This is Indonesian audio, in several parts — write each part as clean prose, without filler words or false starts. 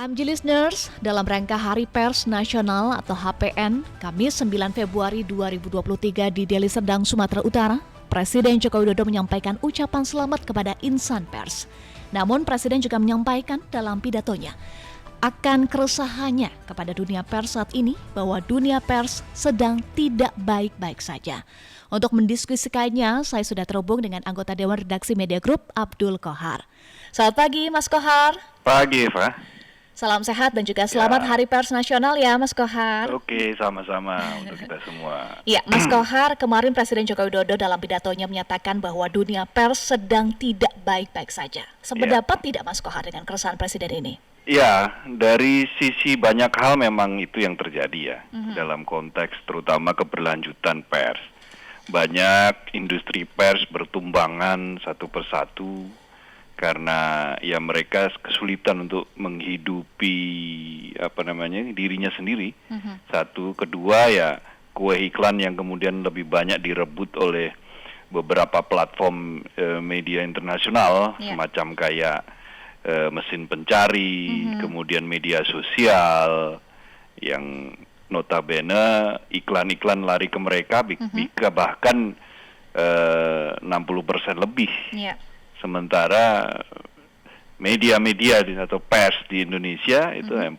HMG Listeners, dalam rangka Hari Pers Nasional atau HPN, Kamis 9 Februari 2023 di Deli Serdang, Sumatera Utara, Presiden Joko Widodo menyampaikan ucapan selamat kepada insan pers. Namun Presiden juga menyampaikan dalam pidatonya akan keresahannya kepada dunia pers saat ini bahwa dunia pers sedang tidak baik-baik saja. Untuk mendiskusikannya, saya sudah terhubung dengan anggota Dewan Redaksi Media Group, Abdul Kohar. Selamat pagi, Mas Kohar. Pagi, Eva. Salam sehat dan juga selamat Hari Pers Nasional ya, Mas Kohar. Oke, sama-sama untuk kita semua. Ya, Mas Kohar, kemarin Presiden Joko Widodo dalam pidatonya menyatakan bahwa dunia pers sedang tidak baik-baik saja. Sependapat tidak Mas Kohar dengan keresahan Presiden ini? Ya, dari sisi banyak hal memang itu yang terjadi ya, dalam konteks terutama keberlanjutan pers. Banyak industri pers bertumbangan satu persatu, karena ya mereka kesulitan untuk menghidupi dirinya sendiri. Satu, kedua ya kue iklan yang kemudian lebih banyak direbut oleh beberapa platform media internasional, semacam kayak mesin pencari, kemudian media sosial yang notabene iklan-iklan lari ke mereka bahkan 60% lebih. Sementara media-media atau pers di Indonesia itu 40%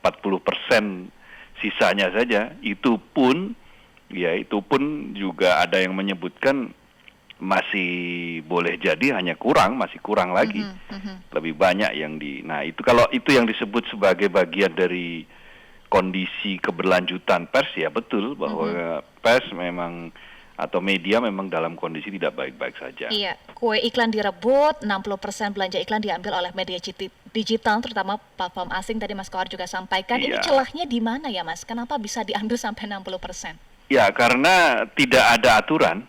sisanya saja. Itu pun juga ada yang menyebutkan masih boleh jadi masih kurang lagi. Lebih banyak yang nah itu kalau itu yang disebut sebagai bagian dari kondisi keberlanjutan pers, ya betul bahwa pers memang atau media memang dalam kondisi tidak baik-baik saja. Iya, kue iklan direbut, 60% belanja iklan diambil oleh media digital, terutama platform asing. Tadi Mas Kohar juga sampaikan, ini celahnya di mana ya Mas? Kenapa bisa diambil sampai 60%? Ya, karena tidak ada aturan.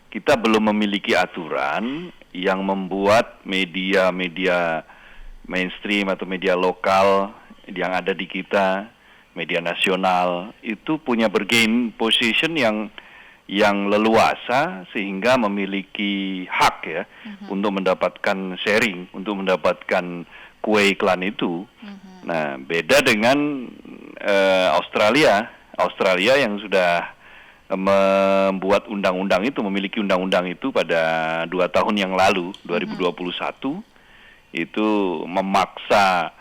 Kita belum memiliki aturan yang membuat media-media mainstream atau media lokal yang ada di kita, media nasional, itu punya bergain position yang leluasa sehingga memiliki hak ya untuk mendapatkan sharing, untuk mendapatkan kue iklan itu. Nah, beda dengan Australia yang sudah membuat undang-undang itu, memiliki undang-undang itu pada 2 tahun yang lalu, 2021, itu memaksa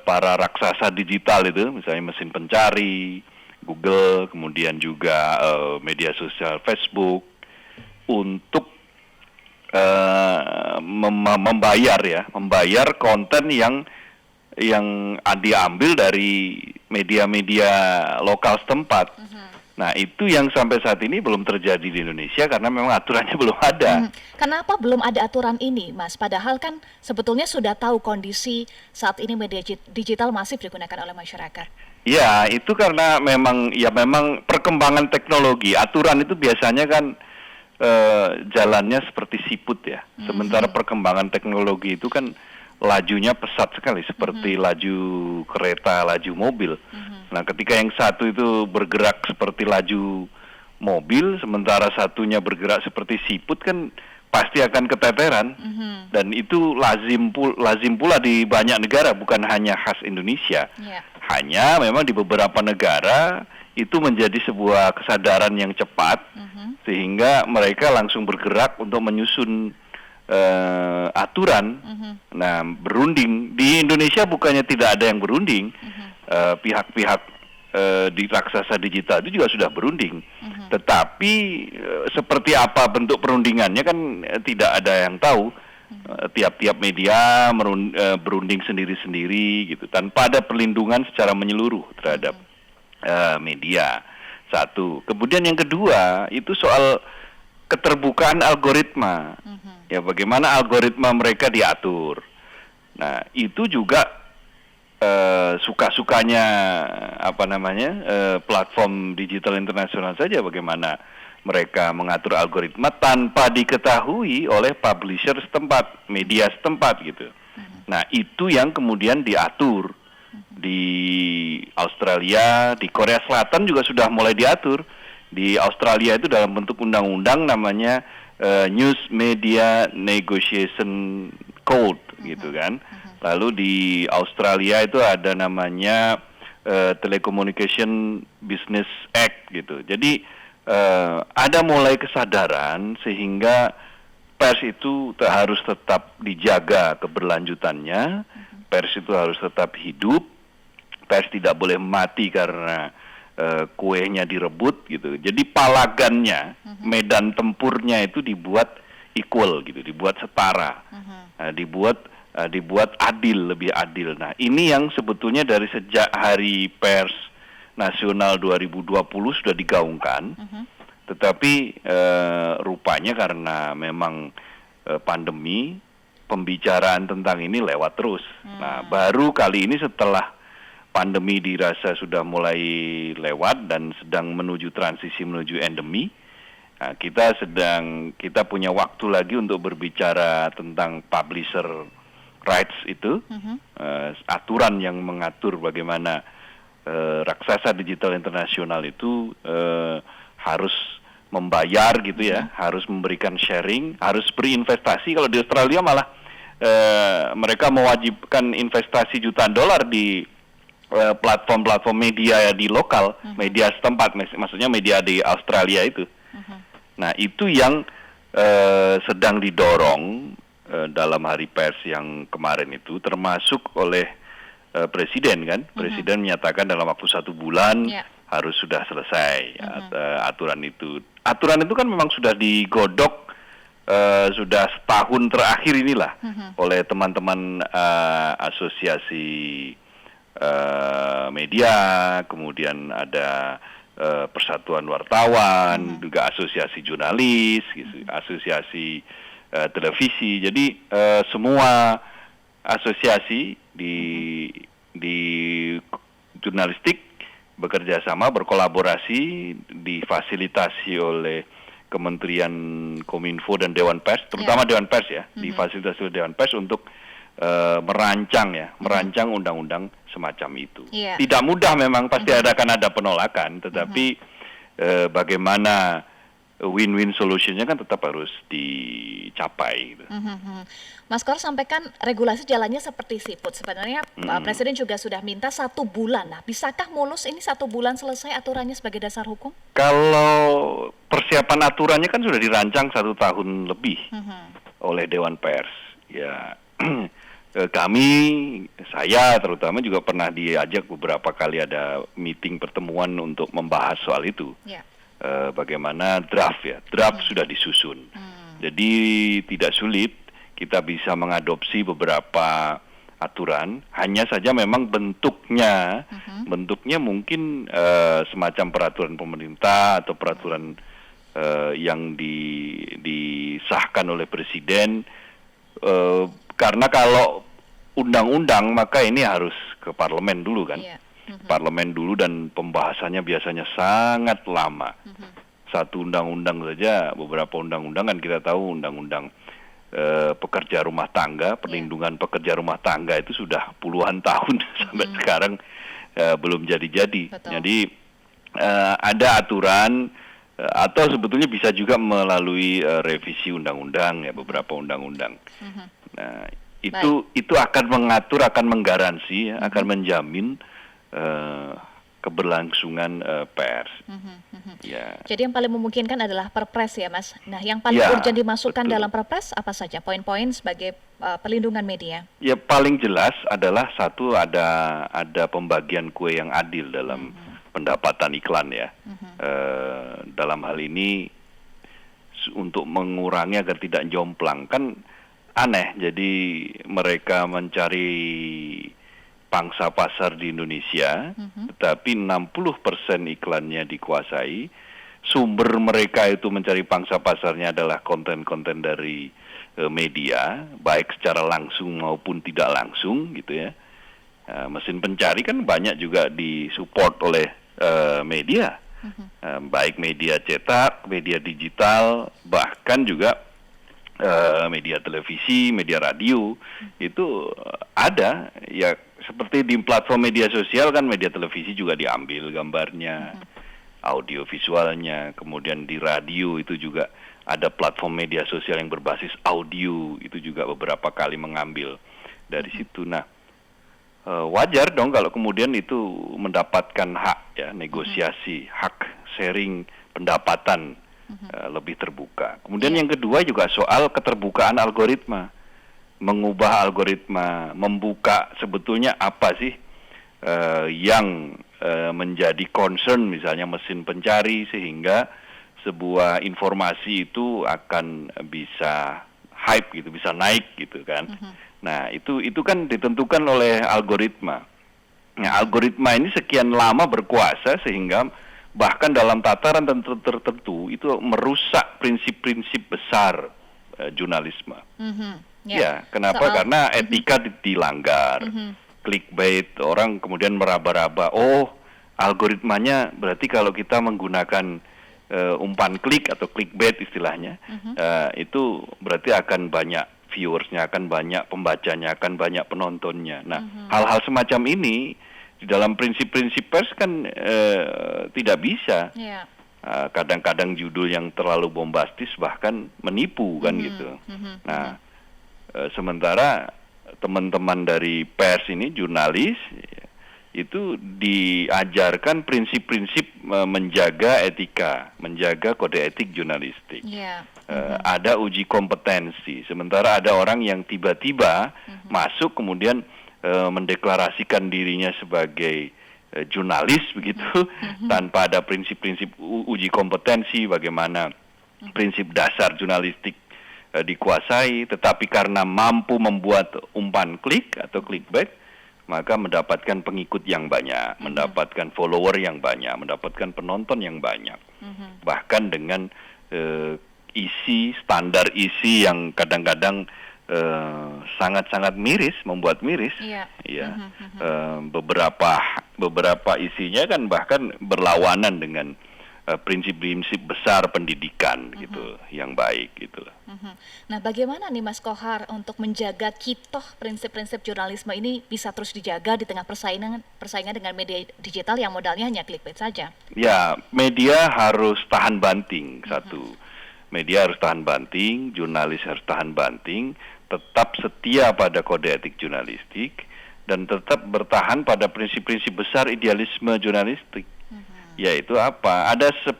para raksasa digital itu, misalnya mesin pencari, Google, kemudian juga media sosial Facebook, untuk membayar konten yang diambil dari media-media lokal setempat. Nah, itu yang sampai saat ini belum terjadi di Indonesia karena memang aturannya belum ada. Kenapa belum ada aturan ini, Mas? Padahal kan sebetulnya sudah tahu kondisi saat ini media digital masif digunakan oleh masyarakat. Ya, itu karena memang perkembangan teknologi. Aturan itu biasanya kan jalannya seperti siput ya. Sementara perkembangan teknologi itu kan lajunya pesat sekali, seperti laju kereta, laju mobil. Nah, ketika yang satu itu bergerak seperti laju mobil, sementara satunya bergerak seperti siput, kan pasti akan keteteran. Dan itu lazim pula di banyak negara, bukan hanya khas Indonesia. Hanya memang di beberapa negara itu menjadi sebuah kesadaran yang cepat, sehingga mereka langsung bergerak untuk menyusun aturan. Nah, berunding. Di Indonesia bukannya tidak ada yang berunding. Pihak-pihak di raksasa digital itu juga sudah berunding. Tetapi seperti apa bentuk perundingannya kan tidak ada yang tahu. Tiap-tiap media berunding sendiri-sendiri gitu, tanpa ada perlindungan secara menyeluruh terhadap media. Satu. Kemudian yang kedua itu soal keterbukaan algoritma. Ya, bagaimana algoritma mereka diatur. Nah, itu juga suka-sukanya platform digital internasional saja bagaimana mereka mengatur algoritma tanpa diketahui oleh publisher setempat, media setempat gitu. Nah, itu yang kemudian diatur di Australia, di Korea Selatan juga sudah mulai diatur. Di Australia itu dalam bentuk undang-undang namanya News Media Negotiation Code gitu kan. Lalu di Australia itu ada namanya Telecommunication Business Act gitu. Jadi ada mulai kesadaran sehingga pers itu harus tetap dijaga keberlanjutannya, pers itu harus tetap hidup, pers tidak boleh mati karena kuenya direbut gitu. Jadi palagannya, medan tempurnya itu dibuat equal gitu, dibuat setara, dibuat adil, lebih adil. Nah, ini yang sebetulnya dari sejak Hari Pers Nasional 2020 sudah digaungkan, tetapi rupanya karena memang pandemi, pembicaraan tentang ini lewat terus. Nah, baru kali ini setelah pandemi dirasa sudah mulai lewat dan sedang menuju transisi menuju endemi, nah, kita punya waktu lagi untuk berbicara tentang publisher rights itu, aturan yang mengatur bagaimana raksasa digital internasional itu harus membayar gitu ya, harus memberikan sharing, harus berinvestasi. Kalau di Australia malah mereka mewajibkan investasi jutaan dolar di platform-platform media di lokal, media setempat, maksudnya media di Australia itu. Nah, itu yang sedang didorong dalam Hari Pers yang kemarin itu, termasuk oleh Presiden kan. Presiden menyatakan dalam waktu 1 bulan harus sudah selesai aturan itu. Aturan itu kan memang sudah digodok sudah setahun terakhir inilah oleh teman-teman asosiasi media, kemudian ada Persatuan Wartawan, juga asosiasi jurnalis, gitu, asosiasi televisi. Jadi semua asosiasi di jurnalistik bekerja sama, berkolaborasi, difasilitasi oleh Kementerian Kominfo dan Dewan Pers, terutama Dewan Pers ya, difasilitasi oleh Dewan Pers untuk merancang undang-undang semacam itu. Tidak mudah memang, pasti akan ada penolakan, tetapi bagaimana win-win solutionnya kan tetap harus dicapai. Gitu. Mas Kor sampaikan regulasi jalannya seperti siput. Sebenarnya Presiden juga sudah minta 1 bulan. Nah, bisakah mulus ini 1 bulan selesai aturannya sebagai dasar hukum? Kalau persiapan aturannya kan sudah dirancang 1 tahun lebih oleh Dewan Pers. Ya, kami, saya terutama juga pernah diajak beberapa kali ada meeting pertemuan untuk membahas soal itu. Bagaimana draft sudah disusun. Jadi tidak sulit kita bisa mengadopsi beberapa aturan, hanya saja memang bentuknya mungkin semacam peraturan pemerintah atau peraturan yang disahkan oleh Presiden, karena kalau undang-undang maka ini harus ke parlemen dulu kan. Parlemen dulu dan pembahasannya biasanya sangat lama. Satu undang-undang saja, beberapa undang-undang kan kita tahu, undang-undang pekerja rumah tangga, perlindungan pekerja rumah tangga itu sudah puluhan tahun sampai sekarang belum jadi-jadi. Jadi ada aturan atau sebetulnya bisa juga melalui revisi undang-undang ya, beberapa undang-undang. Nah, itu akan mengatur, akan menggaransi, akan menjamin keberlangsungan pers. Ya. Jadi yang paling memungkinkan adalah Perpres ya, Mas. Nah, yang paling urgent dimasukkan dalam Perpres apa saja poin-poin sebagai pelindungan media? Ya, paling jelas adalah satu, ada pembagian kue yang adil dalam pendapatan iklan ya. Dalam hal ini untuk mengurangi agar tidak jomplang, kan aneh. Jadi mereka mencari pangsa pasar di Indonesia, tetapi 60% iklannya dikuasai. Sumber mereka itu mencari pangsa pasarnya adalah konten-konten dari media, baik secara langsung maupun tidak langsung gitu ya. Mesin pencari kan banyak juga disupport oleh media, baik media cetak, media digital, bahkan juga media televisi, media radio, itu ada ya. Seperti di platform media sosial kan, media televisi juga diambil gambarnya, audio visualnya, kemudian di radio itu juga ada platform media sosial yang berbasis audio, itu juga beberapa kali mengambil dari situ. Nah, wajar dong kalau kemudian itu mendapatkan hak ya, negosiasi, hak sharing pendapatan lebih terbuka. Kemudian yang kedua juga soal keterbukaan algoritma, mengubah algoritma, membuka sebetulnya apa sih yang menjadi concern misalnya mesin pencari, sehingga sebuah informasi itu akan bisa hype gitu, bisa naik gitu kan. Nah, itu kan ditentukan oleh algoritma. Nah, algoritma ini sekian lama berkuasa sehingga bahkan dalam tataran tertentu itu merusak prinsip-prinsip besar jurnalisme. Ya, kenapa? Karena etika dilanggar. Clickbait, orang kemudian meraba-raba, oh algoritmanya berarti kalau kita menggunakan umpan klik atau clickbait istilahnya, itu berarti akan banyak viewersnya, akan banyak pembacanya, akan banyak penontonnya. Nah, hal-hal semacam ini di dalam prinsip-prinsip pers kan tidak bisa. Kadang-kadang judul yang terlalu bombastis bahkan menipu kan gitu. Nah, sementara teman-teman dari pers ini, jurnalis, itu diajarkan prinsip-prinsip menjaga etika, menjaga kode etik jurnalistik. Ada uji kompetensi, sementara ada orang yang tiba-tiba masuk kemudian mendeklarasikan dirinya sebagai jurnalis begitu, tanpa ada prinsip-prinsip uji kompetensi, bagaimana prinsip dasar jurnalistik dikuasai, tetapi karena mampu membuat umpan klik atau clickbait, maka mendapatkan pengikut yang banyak, mendapatkan follower yang banyak, mendapatkan penonton yang banyak. Bahkan dengan standar isi yang kadang-kadang sangat-sangat miris, membuat miris. Beberapa isinya kan bahkan berlawanan dengan prinsip-prinsip besar pendidikan gitu, yang baik gitu. Nah, bagaimana nih Mas Kohar untuk menjaga kitoh prinsip-prinsip jurnalisme ini bisa terus dijaga di tengah persaingan dengan media digital yang modalnya hanya clickbait saja? Ya, media harus tahan banting, satu. Media harus tahan banting, jurnalis harus tahan banting, tetap setia pada kode etik jurnalistik, dan tetap bertahan pada prinsip-prinsip besar idealisme jurnalistik. Yaitu apa? Ada 10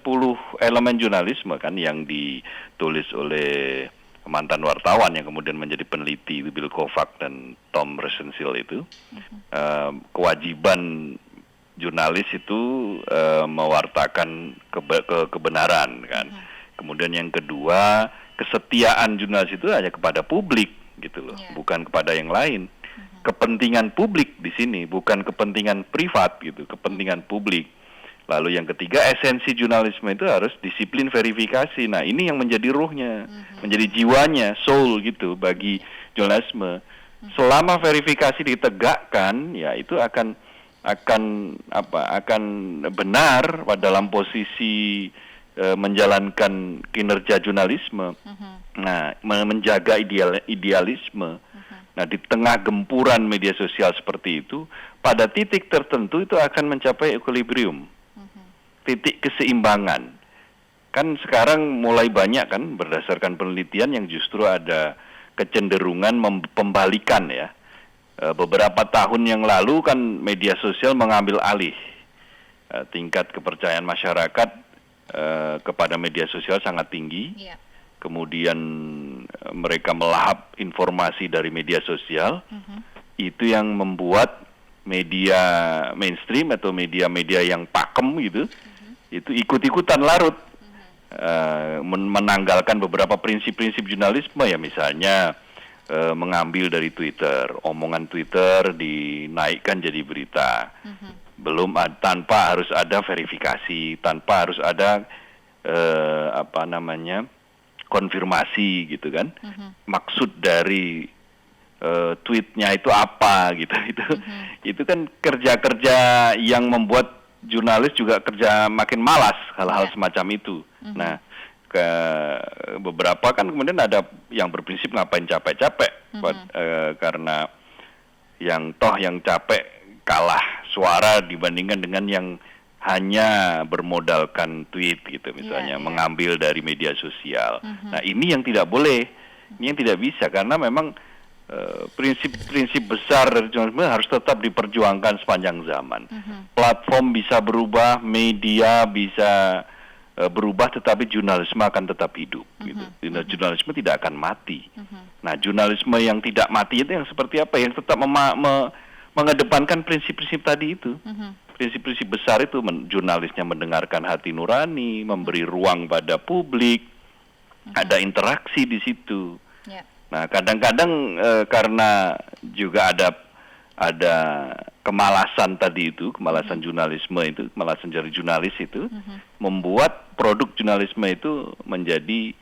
elemen jurnalisme kan yang ditulis oleh mantan wartawan yang kemudian menjadi peneliti, Bill Kovac dan Tom Rosenstiel itu. Kewajiban jurnalis itu mewartakan kebenaran kan. Kemudian yang kedua, kesetiaan jurnalis itu hanya kepada publik gitu loh, bukan kepada yang lain. Kepentingan publik di sini, bukan kepentingan privat gitu, kepentingan publik. Lalu yang ketiga, esensi jurnalisme itu harus disiplin verifikasi. Nah, ini yang menjadi ruhnya, menjadi jiwanya, soul gitu bagi jurnalisme. Selama verifikasi ditegakkan, ya itu akan benar dalam posisi menjalankan kinerja jurnalisme. Nah, menjaga idealisme. Nah, di tengah gempuran media sosial seperti itu, pada titik tertentu itu akan mencapai equilibrium. Titik keseimbangan. Kan sekarang mulai banyak kan berdasarkan penelitian yang justru ada kecenderungan pembalikan ya. Beberapa tahun yang lalu kan media sosial mengambil alih. Tingkat kepercayaan masyarakat kepada media sosial sangat tinggi. Kemudian mereka melahap informasi dari media sosial. Itu yang membuat media mainstream atau media-media yang pakem gitu, itu ikut-ikutan larut, menanggalkan beberapa prinsip-prinsip jurnalisme ya, misalnya mengambil dari Twitter, omongan Twitter dinaikkan jadi berita, tanpa harus ada verifikasi, tanpa harus ada konfirmasi gitu kan, maksud dari tweetnya itu apa gitu, itu kan kerja-kerja yang membuat jurnalis juga kerja makin malas hal-hal semacam itu. Nah, beberapa kan kemudian ada yang berprinsip ngapain capek-capek, karena yang capek kalah suara dibandingkan dengan yang hanya bermodalkan tweet gitu misalnya, mengambil dari media sosial. Nah, ini yang tidak boleh, ini yang tidak bisa, karena memang prinsip-prinsip besar dari jurnalisme harus tetap diperjuangkan sepanjang zaman. Platform bisa berubah, media bisa berubah, tetapi jurnalisme akan tetap hidup. Gitu. Jurnalisme tidak akan mati. Nah, jurnalisme yang tidak mati itu yang seperti apa? Yang tetap mengedepankan prinsip-prinsip tadi itu. Prinsip-prinsip besar itu, jurnalisnya mendengarkan hati nurani, memberi ruang pada publik, ada interaksi di situ. Nah, kadang-kadang karena juga ada kemalasan tadi itu, kemalasan jurnalisme itu, kemalasan dari jurnalis itu, membuat produk jurnalisme itu menjadi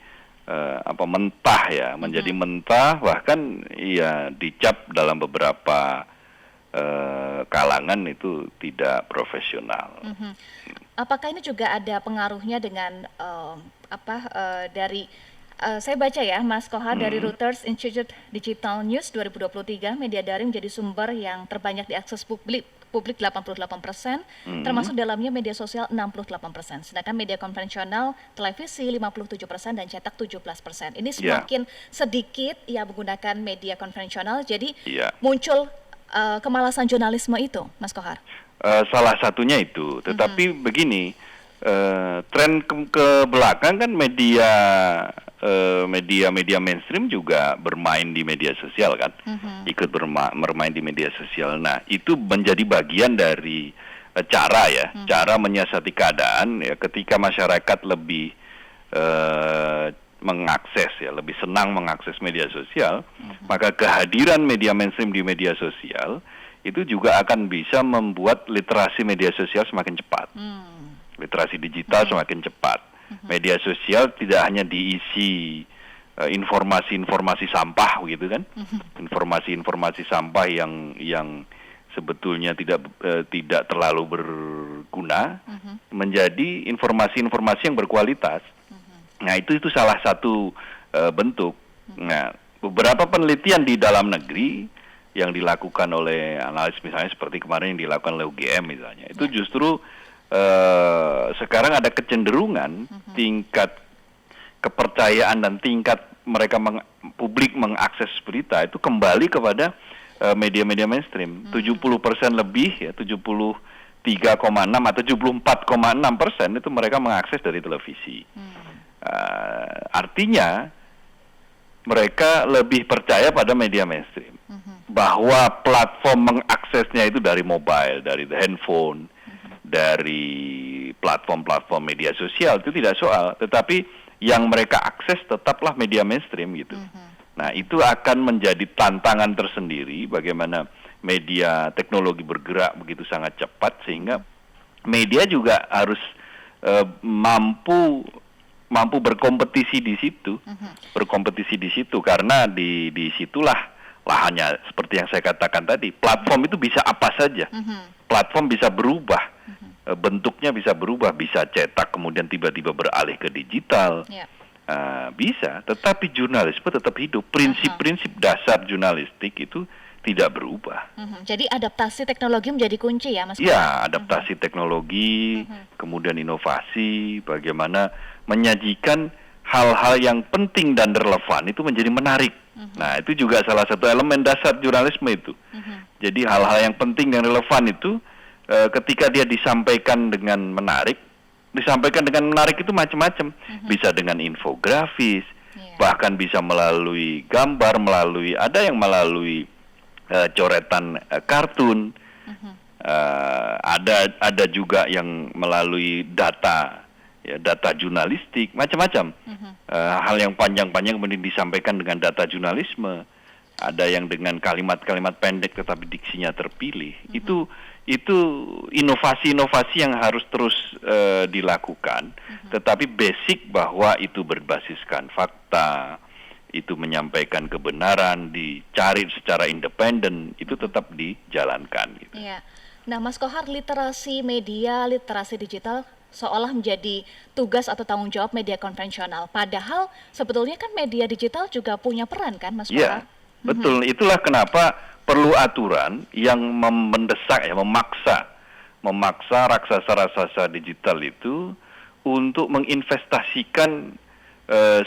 mentah ya, menjadi mentah, bahkan ya dicap dalam beberapa kalangan itu tidak profesional. Apakah ini juga ada pengaruhnya dengan dari saya baca ya, Mas Kohar, dari Reuters Institute Digital News 2023, media daring menjadi sumber yang terbanyak diakses publik 88%, termasuk dalamnya media sosial 68%, sedangkan media konvensional, televisi 57% dan cetak 17%. Ini semakin sedikit ya menggunakan media konvensional, jadi muncul kemalasan jurnalisme itu, Mas Kohar. Salah satunya itu, tetapi begini, tren ke belakang kan media mainstream juga bermain di media sosial kan, ikut bermain di media sosial. Nah, itu menjadi bagian dari cara menyiasati keadaan ya, ketika masyarakat lebih lebih senang mengakses media sosial, maka kehadiran media mainstream di media sosial itu juga akan bisa membuat literasi media sosial semakin cepat. Literasi digital semakin cepat. Media sosial tidak hanya diisi informasi-informasi sampah gitu kan, informasi-informasi sampah yang sebetulnya tidak terlalu berguna, menjadi informasi-informasi yang berkualitas. Nah, itu salah satu bentuk. Nah, beberapa penelitian di dalam negeri yang dilakukan oleh analis misalnya seperti kemarin yang dilakukan oleh UGM misalnya, itu justru sekarang ada kecenderungan tingkat kepercayaan dan tingkat publik mengakses berita itu kembali kepada media-media mainstream. 70% lebih ya, 73,6 atau 74,6% itu mereka mengakses dari televisi. Artinya mereka lebih percaya pada media mainstream. Bahwa platform mengaksesnya itu dari mobile, dari handphone, dari platform-platform media sosial, itu tidak soal. Tetapi yang mereka akses tetaplah media mainstream gitu. Nah, itu akan menjadi tantangan tersendiri bagaimana media teknologi bergerak begitu sangat cepat, sehingga media juga harus mampu berkompetisi di situ, karena di situlah lahannya, seperti yang saya katakan tadi, platform itu bisa apa saja, platform bisa berubah, bentuknya bisa berubah, bisa cetak kemudian tiba-tiba beralih ke digital, bisa, tetapi jurnalisme tetap hidup, prinsip-prinsip dasar jurnalistik itu tidak berubah. Jadi adaptasi teknologi menjadi kunci ya, Mas? Ya, adaptasi teknologi, kemudian inovasi, bagaimana menyajikan hal-hal yang penting dan relevan itu menjadi menarik. Nah, itu juga salah satu elemen dasar jurnalisme itu. Jadi hal-hal yang penting dan relevan itu ketika dia disampaikan dengan menarik itu macam-macam. Bisa dengan infografis, bahkan bisa melalui gambar, ada yang melalui coretan kartun, ada juga yang melalui data jurnalistik, macam-macam. Hal yang panjang-panjang kemudian disampaikan dengan data jurnalisme. Ada yang dengan kalimat-kalimat pendek tetapi diksinya terpilih. Itu inovasi-inovasi yang harus terus dilakukan. Tetapi basic bahwa itu berbasiskan fakta, itu menyampaikan kebenaran, dicari secara independen, itu tetap dijalankan. Gitu. Iya. Nah, Mas Kohar, literasi media, literasi digital seolah menjadi tugas atau tanggung jawab media konvensional. Padahal sebetulnya kan media digital juga punya peran kan, Mas Kohar? Iya, betul. Itulah kenapa perlu aturan yang mendesak, memaksa raksasa-raksasa digital itu untuk menginvestasikan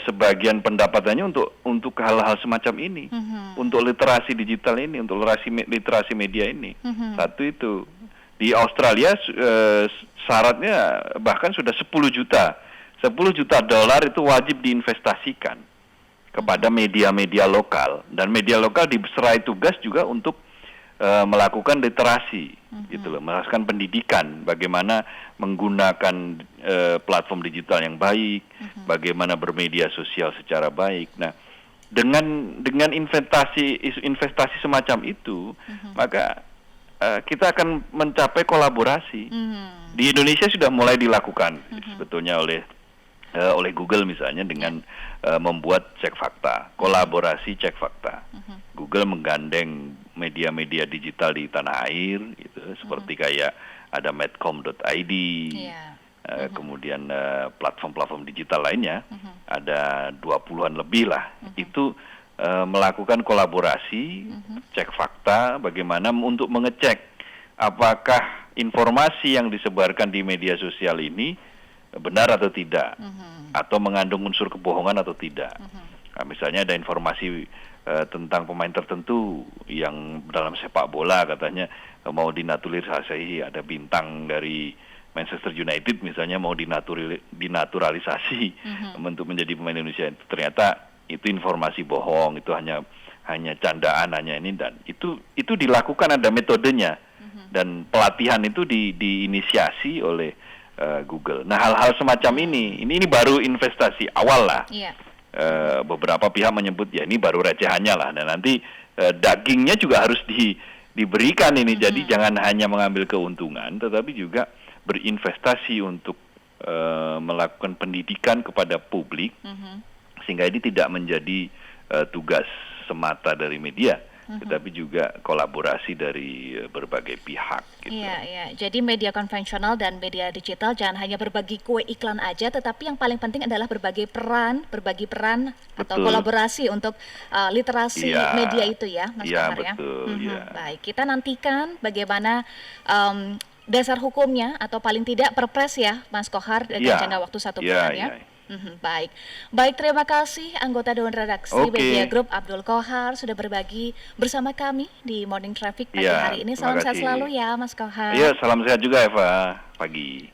sebagian pendapatannya untuk hal-hal semacam ini, untuk literasi digital ini, untuk literasi media ini. Satu itu. Di Australia syaratnya bahkan sudah 10 juta. 10 juta dolar itu wajib diinvestasikan kepada media-media lokal, dan media lokal diserai tugas juga untuk melakukan literasi, gitu loh, melakukan pendidikan, bagaimana menggunakan platform digital yang baik, bagaimana bermedia sosial secara baik. Nah, dengan investasi semacam itu, maka kita akan mencapai kolaborasi. Di Indonesia sudah mulai dilakukan sebetulnya oleh Google misalnya dengan membuat cek fakta, kolaborasi cek fakta. Google menggandeng media-media digital di tanah air, gitu, seperti kayak ada medcom.id, kemudian platform-platform digital lainnya, ada 20-an lebih lah, itu melakukan kolaborasi, cek fakta, bagaimana untuk mengecek apakah informasi yang disebarkan di media sosial ini benar atau tidak, atau mengandung unsur kebohongan atau tidak. Nah, misalnya ada informasi tentang pemain tertentu yang dalam sepak bola katanya mau dinaturalisasi, ada bintang dari Manchester United misalnya mau dinaturalisasi untuk menjadi pemain Indonesia. Ternyata itu informasi bohong, itu hanya candaan, hanya ini, dan itu dilakukan, ada metodenya, dan pelatihan itu diinisiasi oleh Google. Nah, hal-hal semacam ini baru investasi awal lah. Beberapa pihak menyebut ya ini baru recehannya lah, dan nanti dagingnya juga harus diberikan ini. Jadi jangan hanya mengambil keuntungan, tetapi juga berinvestasi untuk melakukan pendidikan kepada publik, sehingga ini tidak menjadi tugas semata dari media, tetapi juga kolaborasi dari berbagai pihak. Gitu. Iya. Jadi media konvensional dan media digital jangan hanya berbagi kue iklan aja, tetapi yang paling penting adalah berbagi peran atau kolaborasi untuk literasi media itu ya, Mas Kohar ya. Baik, kita nantikan bagaimana dasar hukumnya atau paling tidak perpres ya, Mas Kohar, dengan jangka waktu 1 bulan ya. Baik, terima kasih anggota Dewan Redaksi Media Group Abdul Kohar sudah berbagi bersama kami di Morning Traffic pagi hari ini. Salam sehat selalu ya, Mas Kohar. Iya, salam sehat juga Eva. Pagi.